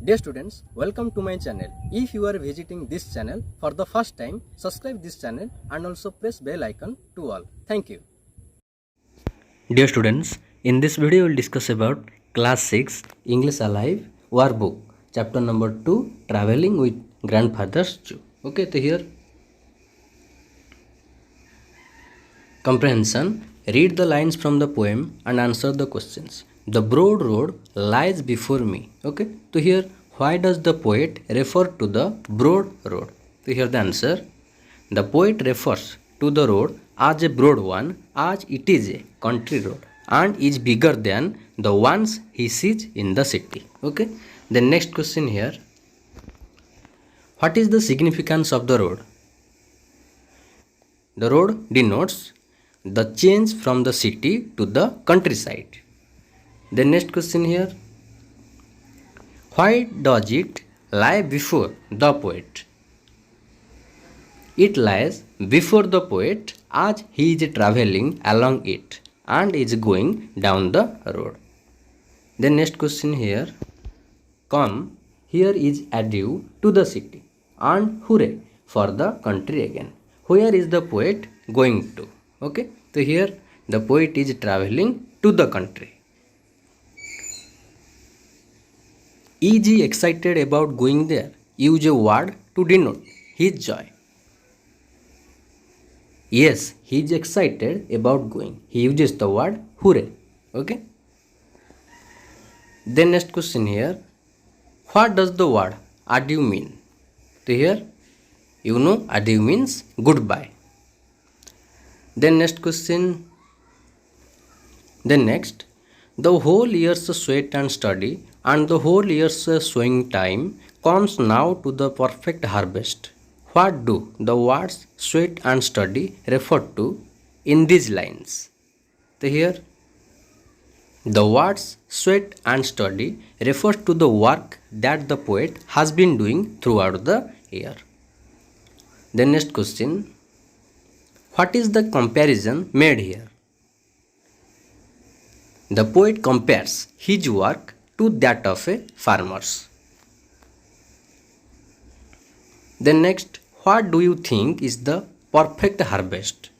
Dear students, welcome to my channel. If you are visiting this channel for the first time, subscribe this channel and also press bell icon to all. Thank you. Dear students, in this video we will discuss about class 6 English Alive workbook chapter number 2 traveling with grandfather's Jew. Okay, so here comprehension. Read the lines from the poem and answer the questions. The broad road lies before me. Okay, so here why does the poet refer to the broad road? So here the answer. The poet refers to the road as a broad one as it is a country road and is bigger than the ones he sees in the city. Okay, the next question here. What is the significance of the road? The road denotes the change from the city to the countryside. The next question here. Why does it lie before the poet? It lies before the poet as he is traveling along it and is going down the road. The next question here. Come, here is adieu to the city and hooray for the country again. Where is the poet going to? Okay, so here the poet is traveling to the country. Is he excited about going there? Use a word to denote his joy. Yes, he is excited about going. He uses the word hooray. Okay. Then next question here. What does the word adieu mean? So here you know adieu means goodbye. Then next question. Then next. The whole year's sweat and study and the whole year's sowing time comes now to the perfect harvest. What do the words sweat and study refer to in these lines? So here the words sweat and study refers to the work that the poet has been doing throughout the year. The next question. What is the comparison made here? The poet compares his work to that of a farmer's. Then next, what do you think is the perfect harvest?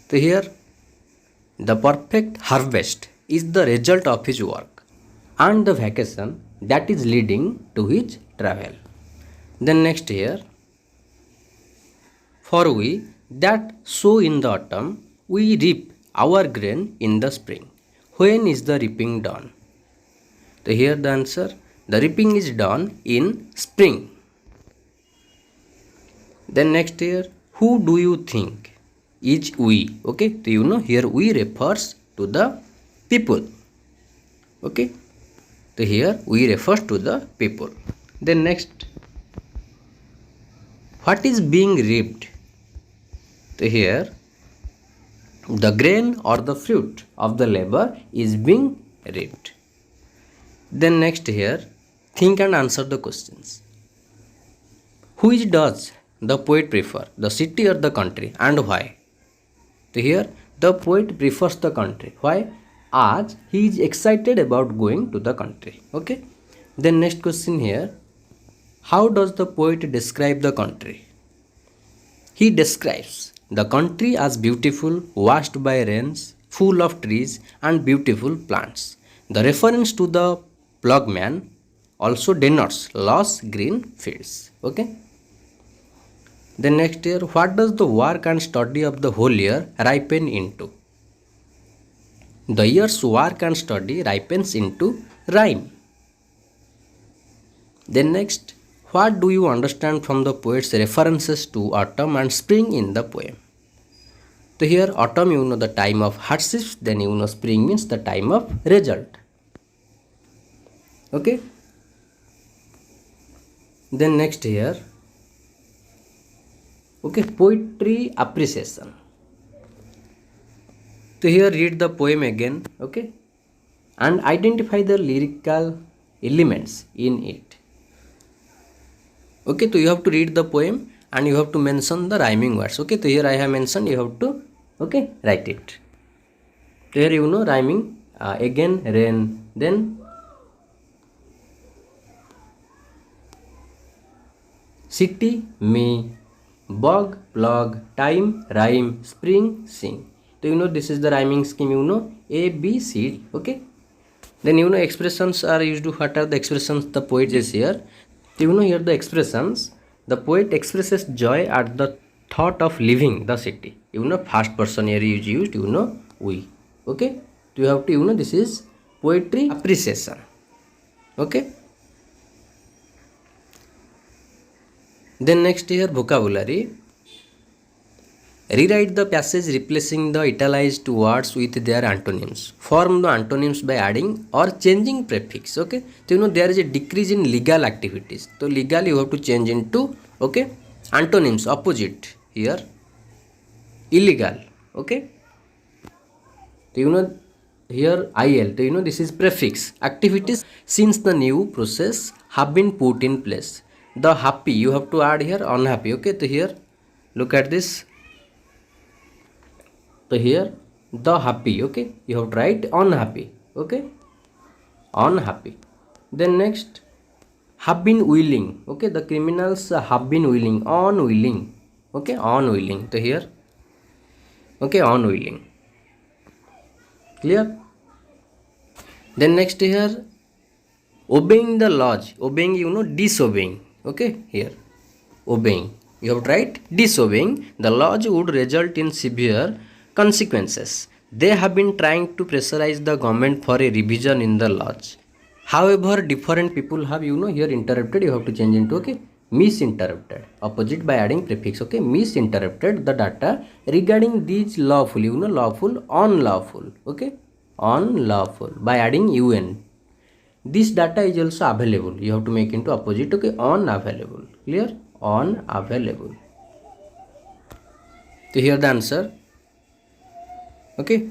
So here, the perfect harvest is the result of his work and the vacation that is leading to his travel. Then next here, for we that sow in the autumn, we reap our grain in the spring. When is the reaping done? So here the answer, the reaping is done in spring. Then next here, who do you think is we? Okay, so you know here we refers to the people. Okay, so here we refers to the people. Then next, what is being reaped? So here the grain or the fruit of the labor is being reaped. Then next here, think and answer the questions. Which does the poet prefer, the city or the country, and why? So here the poet prefers the country. Why? As he is excited about going to the country. Okay. Then next question here, how does the poet describe the country? He describes the country as beautiful, washed by rains, full of trees and beautiful plants. The reference to the plugman also denotes lush green fields. Okay. Then next year, what does the work and study of the whole year ripen into? The year's work and study ripens into rhyme. Then next, what do you understand from the poet's references to autumn and spring in the poem? So here autumn you know the time of hardships, then you know spring means the time of result. Okay. Then next here, okay, poetry appreciation. So here read the poem again, okay, and identify the lyrical elements in it. Okay, so you have to read the poem and you have to mention the rhyming words. Okay, so here I have mentioned, you have to write it. So here you know rhyming again rain, then city, me, bug, plug, time, rhyme, spring, sing. So you know this is the rhyming scheme, you know, A, B, C. Okay. Then you know expressions are used to, what are the expressions the poet is here. So you know here the expressions, the poet expresses joy at the thought of leaving the city. You know first person here is used, you know, we. Okay. So you have to, you know, this is poetry appreciation. Okay. Then next here vocabulary. Rewrite the passage replacing the italicized words with their antonyms. Form the antonyms by adding or changing prefix. Okay. So you know there is a decrease in legal activities. So legal you have to change into, okay, antonyms, opposite here, illegal. Okay. So you know here il. So you know this is prefix. Activities since the new process have been put in place. The happy you have to add here unhappy. Okay. So here look at this. So here the happy, okay, you have to write unhappy. Okay, unhappy. Then next have been willing. Okay, the criminals have been willing, unwilling. Okay, unwilling. So here, okay, unwilling. Clear? Then next here obeying the laws. Obeying, you know, disobeying. Okay, here obeying, you have to write disobeying the laws would result in severe consequences. They have been trying to pressurize the government for a revision in the laws. However, different people have, you know, here interrupted, you have to change into, okay, misinterpreted, opposite by adding prefix. Okay, misinterpreted the data regarding these lawful, you know, lawful, unlawful. Okay, unlawful by adding un. This data is also available, you have to make into opposite. Okay, unavailable. Clear? Unavailable. So here the answer. Okay.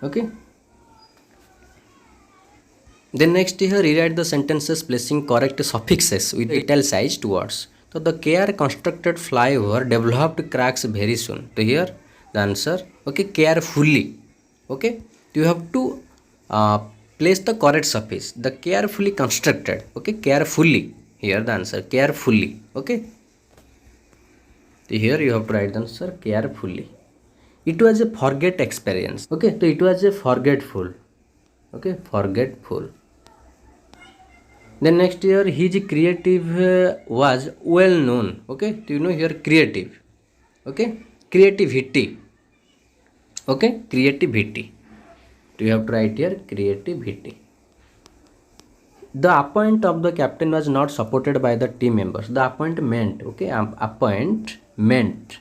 Okay. Then next here rewrite the sentences placing correct suffixes with italicized words. So the care constructed flyover developed cracks very soon. So here the answer. Okay, carefully. Okay, you have to place the correct suffix. The carefully constructed. Okay, carefully. Here the answer, carefully. Okay. So here you have to write the answer carefully. It was a forget experience. Okay, so it was a forgetful. Okay, forgetful. Then next year his creative was well known. Okay, so you know here creative. Okay, creativity. Okay, creativity. So you have to write here creativity. The appointment of the captain was not supported by the team members. The appointment. Okay, appointment.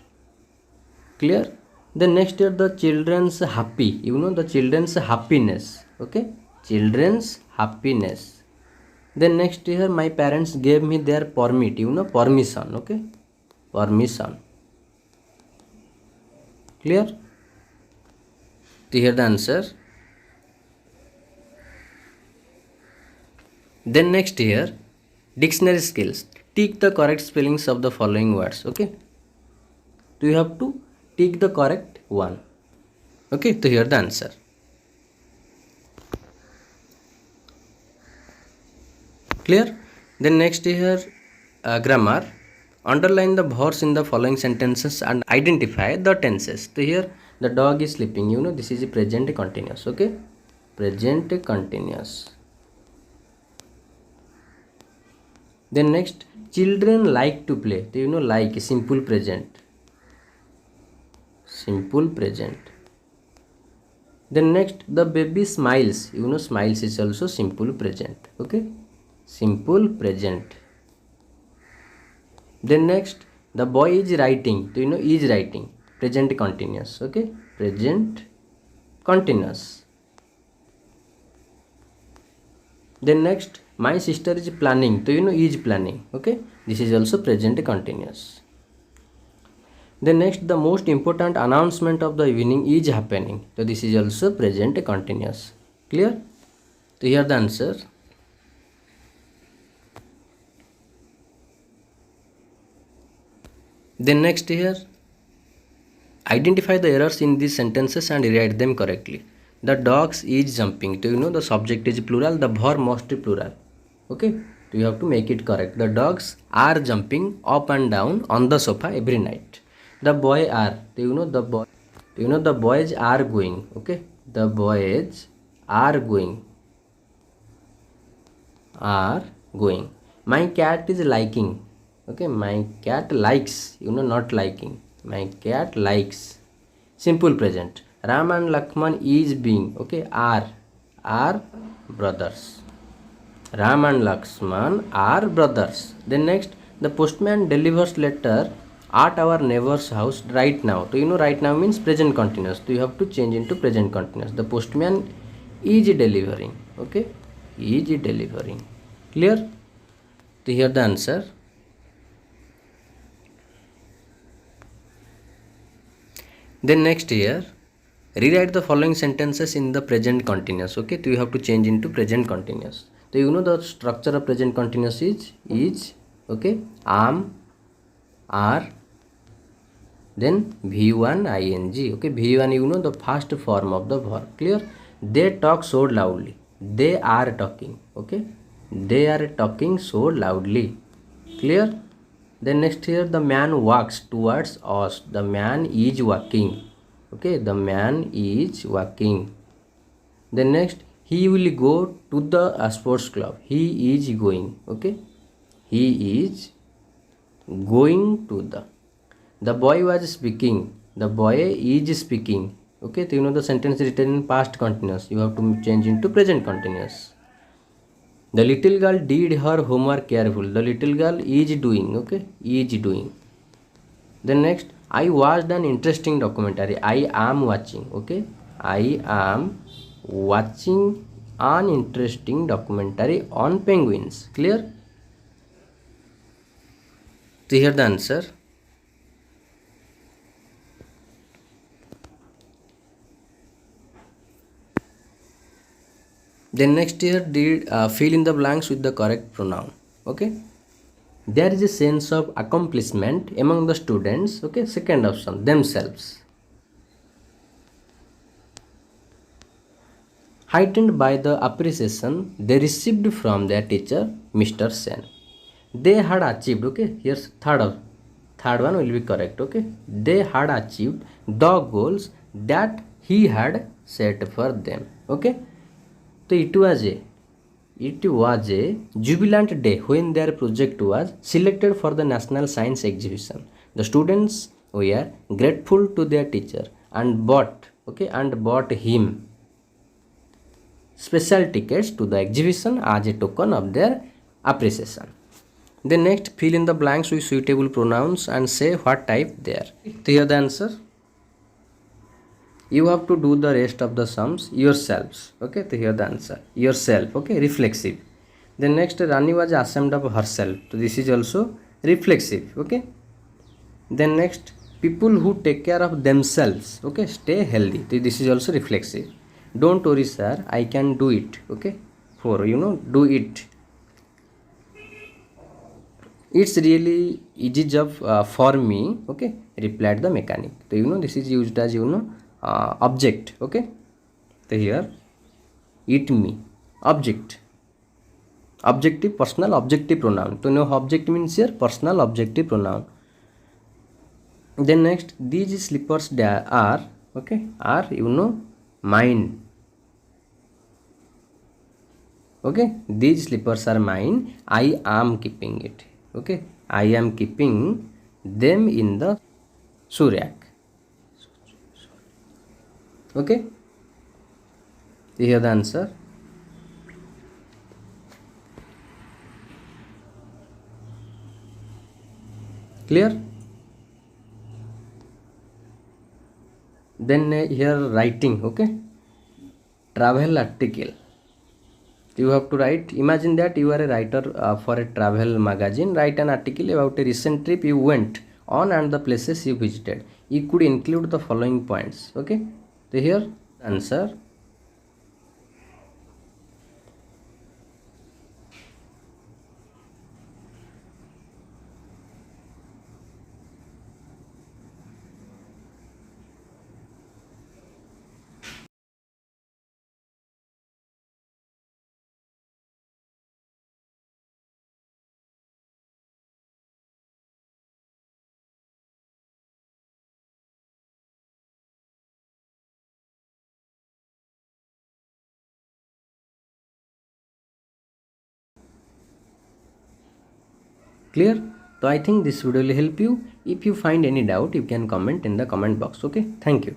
Clear? Then next year the children's happy. You know the children's happiness. Okay, children's happiness. Then next year my parents gave me their permit. You know permission. Okay, permission. Clear? To hear the answer. Then next here dictionary skills. Tick the correct spellings of the following words. Okay, so you have to tick the correct one. Okay, to hear the answer. Clear? Then next here grammar. Underline the verbs in the following sentences and identify the tenses. So here the dog is sleeping. You know this is a present continuous. Okay, present continuous. Then next children like to play. So you know like simple present. Simple present. Then next the baby smiles. You know smiles is also simple present. Okay, simple present. Then next the boy is writing. So you know is writing, present continuous. Okay, present continuous. Then next my sister is planning. So you know is planning. Okay, this is also present continuous. Then next the most important announcement of the evening is happening. So this is also present continuous. Clear? So here the answer. Then next here identify the errors in these sentences and rewrite them correctly. The dogs is jumping. Do you know the subject is plural, the verb must be plural. Okay, so you have to make it correct. The dogs are jumping up and down on the sofa every night. The boy are. Do you know the boy? Do you know the boys are going? Okay, the boys are going. Are going. My cat is liking. Okay, my cat likes. You know, not liking. My cat likes. Simple present. Ram and Lakshman is being. Okay, are brothers. Ram and Lakshman are brothers. Then next, the postman delivers letter at our neighbor's house right now. So you know right now means present continuous. So you have to change into present continuous. The postman is delivering. Okay, is delivering. Clear? To hear the answer. Then next here, rewrite the following sentences in the present continuous. Okay, so you have to change into present continuous. So you know the structure of present continuous is okay, am, are, then v1 ing. Okay, v1 you know the first form of the verb. Clear? They talk so loudly. They are talking. Okay, they are talking so loudly. Clear? Then next here, the man walks towards us. The man is walking. Okay, the man is walking. Then next, he will go to the sports club. He is going. Okay, he is going to the boy was speaking. The boy is speaking. Okay, so you know the sentence is written in past continuous. You have to change into present continuous. The little girl did her homework careful. The little girl is doing. Okay, is doing. Then next, I watched an interesting documentary. I am watching. Okay, I am watching an interesting documentary on penguins. Clear? To hear the answer. Then next here, did fill in the blanks with the correct pronoun. Okay, there is a sense of accomplishment among the students. Okay, second option, themselves, heightened by the appreciation they received from their teacher, Mr. Sen. They had achieved. Okay, here's third one will be correct. Okay, they had achieved the goals that he had set for them. Okay, so it was a jubilant day when their project was selected for the National Science Exhibition. The students were grateful to their teacher and bought him special tickets to the exhibition as a token of their appreciation. Then next, fill in the blanks with suitable pronouns and say what type they are. To hear the answer, you have to do the rest of the sums yourselves. Okay, to hear the answer yourself. Okay, reflexive. Then next, Rani was ashamed of herself. So this is also reflexive. Okay. Then next, people who take care of themselves. Okay, stay healthy. So this is also reflexive. Don't worry, sir, I can do it. Okay, for you know, do it. It's really easy job for me. Okay, replied the mechanic. So you know this is used as object. Okay, so here it me object, objective personal objective pronoun. So now object means here personal objective pronoun. Then next, these slippers are okay, are mine. Okay, these slippers are mine. I am keeping it. Okay, I am keeping them in the shoe rack. Okay, you hear the answer. Clear? Then here writing. Okay, travel article. You have to write, imagine that you are a writer for a travel magazine. Write an article about a recent trip you went on and the places you visited. You could include the following points. Okay, so here answer. Clear? So I think this video will help you. If you find any doubt, you can comment in the comment box. Okay, thank you.